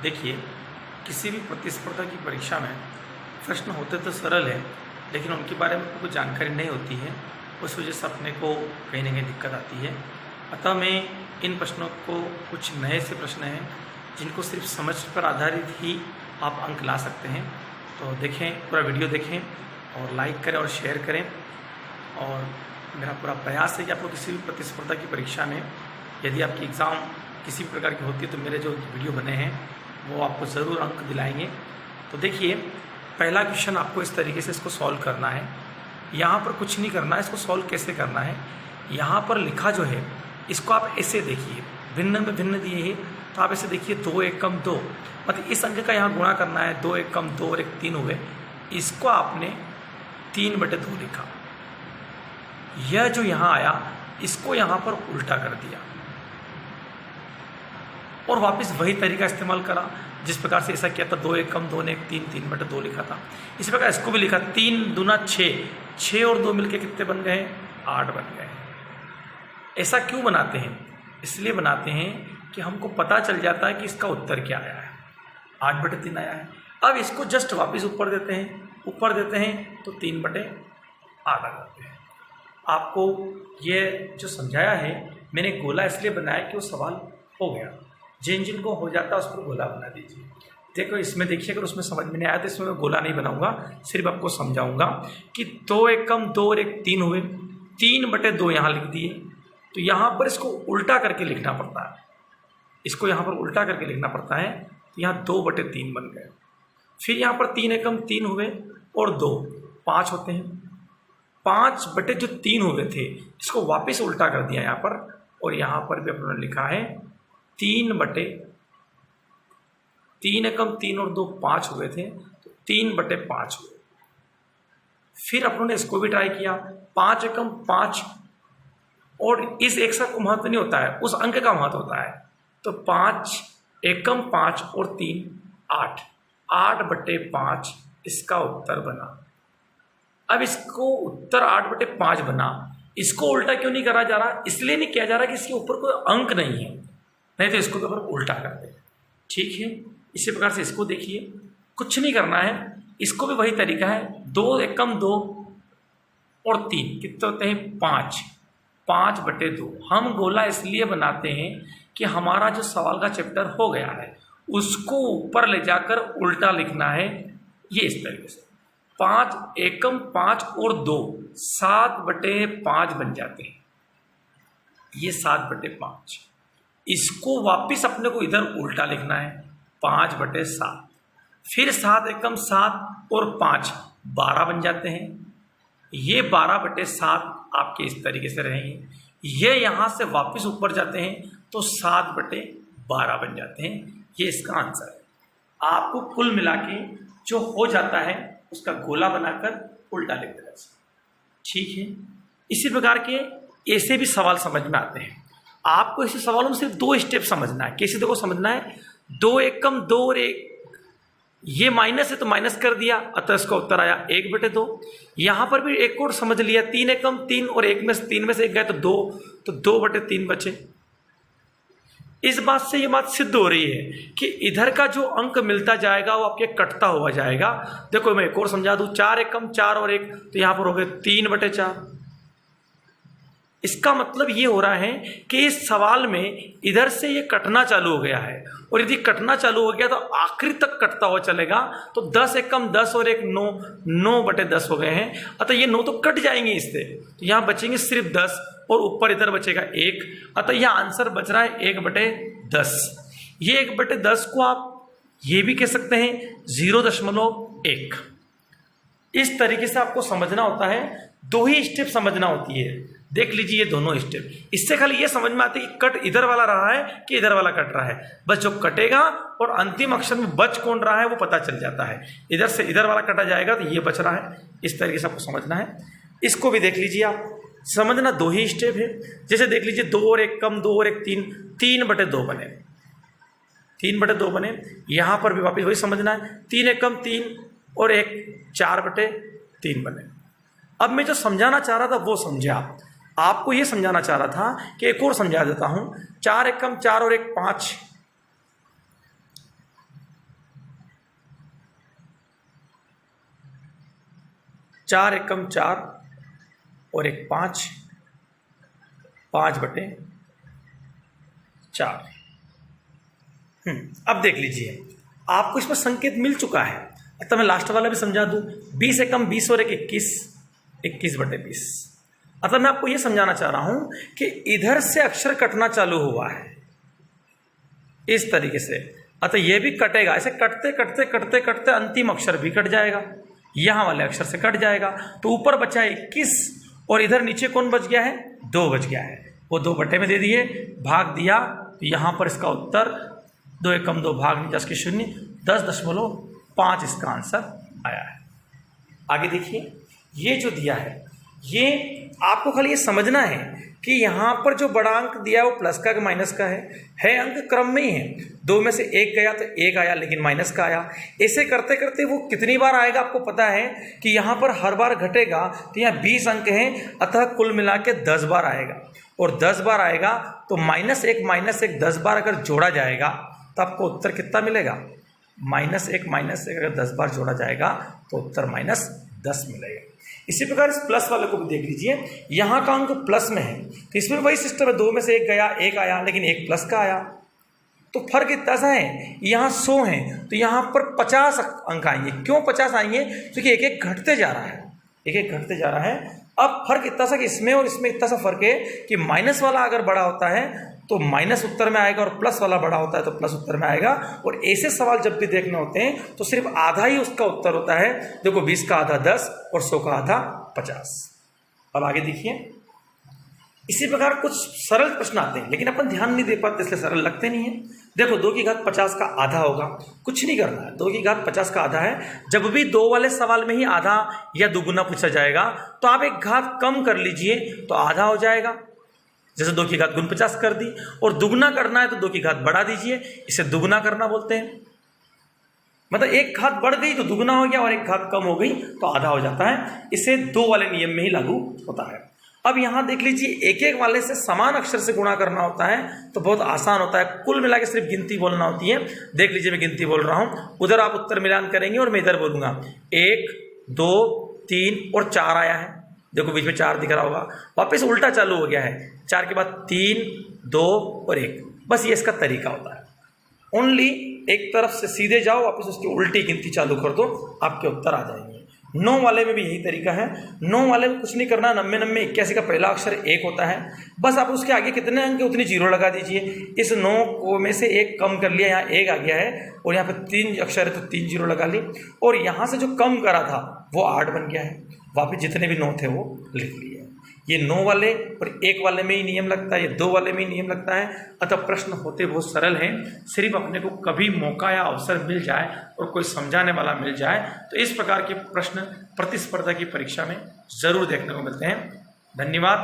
देखिए, किसी भी प्रतिस्पर्धा की परीक्षा में प्रश्न होते तो सरल है, लेकिन उनके बारे में कोई जानकारी नहीं होती है। उस वजह से अपने को कहीं न कहीं दिक्कत आती है। अतः मैं इन प्रश्नों को, कुछ नए से प्रश्न हैं जिनको सिर्फ समझ पर आधारित ही आप अंक ला सकते हैं। तो देखें, पूरा वीडियो देखें और लाइक करें और शेयर करें। और मेरा पूरा प्रयास है कि आपको किसी भी प्रतिस्पर्धा की परीक्षा में, यदि आपकी एग्ज़ाम किसी भी प्रकार की होती है, तो मेरे जो वीडियो बने हैं वो आपको ज़रूर अंक दिलाएंगे। तो देखिए, पहला क्वेश्चन आपको इस तरीके से इसको सॉल्व करना है। यहाँ पर कुछ नहीं करना है। इसको सॉल्व कैसे करना है, यहाँ पर लिखा जो है इसको आप ऐसे देखिए, भिन्न में भिन्न दिए है तो आप ऐसे देखिए 2 1 कम 2, मतलब इस अंक का यहाँ गुणा करना है। 2 1 कम 2 और 1 3 हुए, इसको आपने 3/2 लिखा। यह जो यहाँ आया इसको यहाँ पर उल्टा कर दिया और वापस वही तरीका इस्तेमाल करा जिस प्रकार से ऐसा किया था। 2 1 कम 2 ने 1 3 3/2 लिखा था। इसी प्रकार इसको भी लिखा, 3 दूना 6, 6 और 2 मिलके कितने बन गए? 8 बन गए। ऐसा क्यों बनाते हैं? इसलिए बनाते हैं कि हमको पता चल जाता है कि इसका उत्तर क्या आया है। 8/3 आया है। अब इसको जस्ट वापस ऊपर देते हैं तो 3/8 करते हैं। आपको ये जो समझाया है मैंने गोला इसलिए बनाया कि वो सवाल हो गया। जिनको हो जाता है उस पर गोला बना दीजिए। देखो, इसमें देखिए, अगर उसमें समझ में नहीं आया तो इसमें मैं गोला नहीं बनाऊंगा, सिर्फ आपको समझाऊंगा कि 2 1 कम 2 और 1 3 हुए, 3/2 यहाँ लिख दिए। तो यहाँ पर इसको उल्टा करके लिखना पड़ता है। इसको यहाँ पर उल्टा करके लिखना पड़ता है। तो यहाँ 2/3 बन गए। फिर यहाँ पर 3 1 कम 3 हुए और 2, 5 होते हैं। 5/3 हुए थे, इसको वापस उल्टा कर दिया यहाँ पर, और यहाँ पर भी अपने लिखा है 3 एकम 3 और 2 5 हुए थे, तो 3/5 हुए। फिर अपनों ने इसको भी ट्राई किया, 5 एकम 5, और इस एक का महत्व नहीं होता है, उस अंक का महत्व होता है। तो 5 एकम 5 और 3 8, 8/5 इसका उत्तर बना। अब इसको उत्तर 8/5 बना, इसको उल्टा क्यों नहीं करा जा रहा? इसलिए नहीं किया जा रहा कि इसके ऊपर कोई अंक नहीं है, नहीं तो इसको तो उल्टा कर दे। ठीक है, इसी प्रकार से इसको देखिए, कुछ नहीं करना है। इसको भी वही तरीका है। 2 एकम 2 और 3 कितने होते हैं? 5, 5/2। हम गोला इसलिए बनाते हैं कि हमारा जो सवाल का चैप्टर हो गया है उसको ऊपर ले जाकर उल्टा लिखना है। ये इस तरीके से 5 एकम 5 और 2 7/5 बन जाते हैं। ये 7/5, इसको वापिस अपने को इधर उल्टा लिखना है, 5/7। फिर 7 एकम 7 और 5 12 बन जाते हैं। ये 12/7 आपके इस तरीके से रहेंगे। ये यहाँ से वापस ऊपर जाते हैं तो 7/12 बन जाते हैं। ये इसका आंसर है। आपको कुल मिला के जो हो जाता है उसका गोला बनाकर उल्टा लिख देना। ठीक है, इसी प्रकार के ऐसे भी सवाल समझ में आते हैं। आपको ऐसे सवालों में सिर्फ 2 स्टेप समझना है। कैसे देखो समझना है? 2 एकम 2 और 1, ये माइनस है तो माइनस कर दिया, अतः इसका उत्तर आया 1/2। यहाँ पर भी एक और समझ लिया, 3 एकम 3 और 1 में से 3 में से 1 गए तो 2, तो 2/3 बचे। इस बात से ये बात सिद्ध हो रही है कि इधर का जो अंक मिलता जाएगा वो आपके कटता हुआ जाएगा। देखो मैं एक और समझा दूं, 4 एकम 4 और 1, तो यहाँ पर हो गए 3/4। इसका मतलब ये हो रहा है कि इस सवाल में इधर से ये कटना चालू हो गया है, और यदि कटना चालू हो गया तो आखिरी तक कटता हुआ चलेगा। तो 10 एकम 10 और 1 9, 9/10 हो गए हैं। अतः ये 9 तो कट जाएंगे इससे, तो यहाँ बचेंगे सिर्फ 10 और ऊपर इधर बचेगा 1। अतः यह आंसर बच रहा है 1/10। ये 1/10 को आप ये भी कह सकते हैं 0.1। इस तरीके से आपको समझना होता है। 2 ही स्टेप समझना होती है। देख लीजिए ये दोनों स्टेप, इससे खाली ये समझ में आती है कि कट इधर वाला रहा है कि इधर वाला कट रहा है। बस जो कटेगा और अंतिम अक्षर में बच कौन रहा है वो पता चल जाता है। इधर से इधर वाला कटा जाएगा तो ये बच रहा है। इस तरीके से आपको समझना है। इसको भी देख लीजिए आप, समझना 2 ही स्टेप है। जैसे देख लीजिए 2 और 1 कम 2 और 1 3, 3/2 बने, 3/2 बने। यहाँ पर भी वापस वही समझना है, 3 एकम 3 और 1 4/3 बने। अब मैं जो समझाना चाह रहा था वो समझे आप। आपको ये समझाना चाह रहा था कि एक और समझा देता हूँ। 4 एकम 4 और 1 5, 4 एकम 4 और एक 5, 5/4। अब देख लीजिए, आपको इसमें संकेत मिल चुका है, तो मैं लास्ट वाला भी समझा दूं। 20 एकम 20 और एक 21, 21/20। अतः मैं आपको यह समझाना चाह रहा हूं कि इधर से अक्षर कटना चालू हुआ है इस तरीके से, अतः यह भी कटेगा। ऐसे कटते कटते कटते कटते अंतिम अक्षर भी कट जाएगा, यहां वाले अक्षर से कट जाएगा। तो ऊपर बचा है 21 और इधर नीचे कौन बच गया है, 2 बच गया है। वो 2 बटे में दे दिए, भाग दिया, तो यहां पर इसका उत्तर 2 एकम 2 भाग 10 के 0, 10.5 इसका आंसर आया है। आगे देखिए, ये जो दिया है, ये आपको खाली ये समझना है कि यहाँ पर जो बड़ा अंक दिया है वो प्लस का कि माइनस का है अंक क्रम में ही है। 2 में से 1 गया तो 1 आया, लेकिन माइनस का आया। ऐसे करते करते वो कितनी बार आएगा आपको पता है कि यहाँ पर हर बार घटेगा, तो यहाँ 20 अंक हैं, अतः कुल मिला के 10 बार आएगा। और 10 बार आएगा तो -1 10 बार अगर जोड़ा जाएगा तो आपको उत्तर कितना मिलेगा, -1 अगर 10 बार जोड़ा जाएगा तो उत्तर -10 मिलेगा। इसी प्रकार इस प्लस वाले को भी देख लीजिए, यहाँ का अंक प्लस में है, तो इसमें वही सिस्टम है, 2 में से 1 गया, 1 आया, लेकिन 1 प्लस का आया। तो फर्क इतना सा है, यहाँ 100 है तो यहाँ पर 50 अंक आएंगे। क्यों 50 आएंगे, क्योंकि एक एक घटते जा रहा है, एक एक घटते जा रहा है। अब फर्क इतना सा कि इसमें और इसमें इतना सा फर्क है कि माइनस वाला अगर बड़ा होता है तो माइनस उत्तर में आएगा, और प्लस वाला बड़ा होता है तो प्लस उत्तर में आएगा। और ऐसे सवाल जब भी देखने होते हैं तो सिर्फ आधा ही उसका उत्तर होता है। देखो, 20 का आधा 10 और 100 का आधा 50। अब आगे देखिए, इसी प्रकार कुछ सरल प्रश्न आते हैं, लेकिन अपन ध्यान नहीं दे पाते इसलिए सरल लगते नहीं है। देखो, 2 की घात 50 का आधा होगा, कुछ नहीं करना है, 2 की घात 50 का आधा है। जब भी 2 वाले सवाल में ही आधा या दुगुना पूछा जाएगा तो आप एक घात कम कर लीजिए तो आधा हो जाएगा। जैसे 2 की घात 49 कर दी, और दुगना करना है तो 2 की घात बढ़ा दीजिए, इसे दुगना करना बोलते हैं। मतलब एक घात बढ़ गई तो दुगना हो गया और एक घात कम हो गई तो आधा हो जाता है। इसे 2 वाले नियम में ही लागू होता है। अब यहां देख लीजिए, एक एक वाले से समान अक्षर से गुणा करना होता है तो बहुत आसान होता है। कुल मिला के सिर्फ गिनती बोलना होती है। देख लीजिए, मैं गिनती बोल रहा हूं, उधर आप उत्तर मिलान करेंगे और मैं इधर बोलूंगा। 1 2 3 और 4 आया है, देखो बीच में 4 दिख रहा होगा। वापस उल्टा चालू हो गया है, 4 के बाद 3 2 और 1। बस ये इसका तरीका होता है। ओनली एक तरफ से सीधे जाओ, वापस उसकी उल्टी गिनती चालू कर दो, आपके उत्तर आ जाएंगे। 9 वाले में भी यही तरीका है। 9 वाले में कुछ नहीं करना, 90 90 81 का पहला अक्षर 1 होता है। बस आप उसके आगे कितने अंक उतनी 0 लगा दीजिए। इस 9 में से 1 कम कर लिया, यहाँ 1 आ गया है, और यहाँ पे 3 अक्षर है तो 3 0 लगा ली, और यहाँ से जो कम करा था वो 8 बन गया है। वापिस जितने भी 9 थे वो लिख लिए। ये 9 वाले और 1 वाले में ही नियम लगता है, ये 2 वाले में ही नियम लगता है। अतः प्रश्न होते बहुत सरल हैं। सिर्फ अपने को कभी मौका या अवसर मिल जाए और कोई समझाने वाला मिल जाए तो इस प्रकार के प्रश्न प्रतिस्पर्धा की परीक्षा में जरूर देखने को मिलते हैं। धन्यवाद।